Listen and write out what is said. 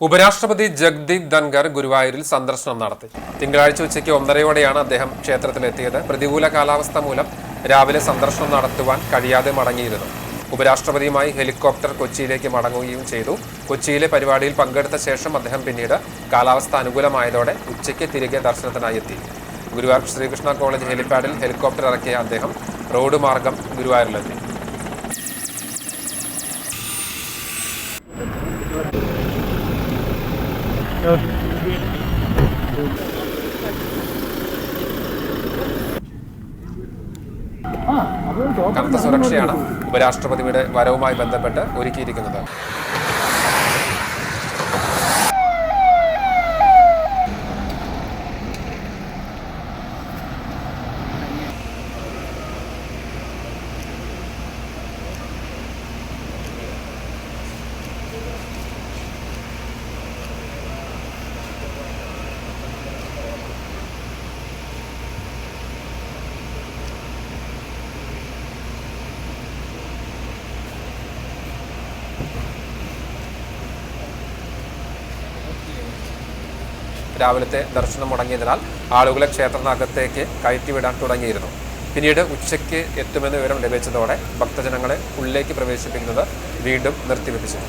ഉപരാഷ്ട്രപതി ജഗ്ദീപ് ധൻഖർ ഗുരുവായൂരിൽ സന്ദർശനം നടത്തി. തിങ്കളാഴ്ച ഉച്ചയ്ക്ക് 1:30-ഓടെയാണ് അദ്ദേഹം ക്ഷേത്രത്തിലെത്തിയത്. പ്രതികൂല കാലാവസ്ഥ മൂലം രാവിലെ സന്ദർശനം നടത്തുവാൻ കഴിയാതെ മടങ്ങിയിരുന്നു. ഉപരാഷ്ട്രപതിയുമായി ഹെലികോപ്റ്റർ കൊച്ചിയിലേക്ക് മടങ്ങുകയും ചെയ്തു. കൊച്ചിയിലെ പരിപാടിയിൽ പങ്കെടുത്ത ശേഷം അദ്ദേഹം പിന്നീട് കാലാവസ്ഥ അനുകൂലമായതോടെ ഉച്ചയ്ക്ക് തിരികെ ദർശനത്തിനായി എത്തി. ഗുരുവായൂർ ശ്രീകൃഷ്ണ കോളേജ് ഹെലിപാഡിൽ ഹെലികോപ്റ്റർ ഇറക്കിയ അദ്ദേഹം റോഡ് മാർഗം ഗുരുവായൂരിലെത്തി. കനത്ത സുരക്ഷയാണ് ഉപരാഷ്ട്രപതിയുടെ വരവുമായി ബന്ധപ്പെട്ട് ഒരുക്കിയിരിക്കുന്നത്. രാവിലത്തെ ദർശനം മുടങ്ങിയതിനാൽ ആളുകളെ ക്ഷേത്രത്തിനകത്തേക്ക് കയറ്റിവിടാൻ തുടങ്ങിയിരുന്നു. പിന്നീട് ഉച്ചയ്ക്ക് എത്തുമെന്ന് വിവരം ലഭിച്ചതോടെ ഭക്തജനങ്ങളെ ഉള്ളിലേക്ക് പ്രവേശിപ്പിക്കുന്നത് വീണ്ടും നിർത്തിവെപ്പിച്ചു.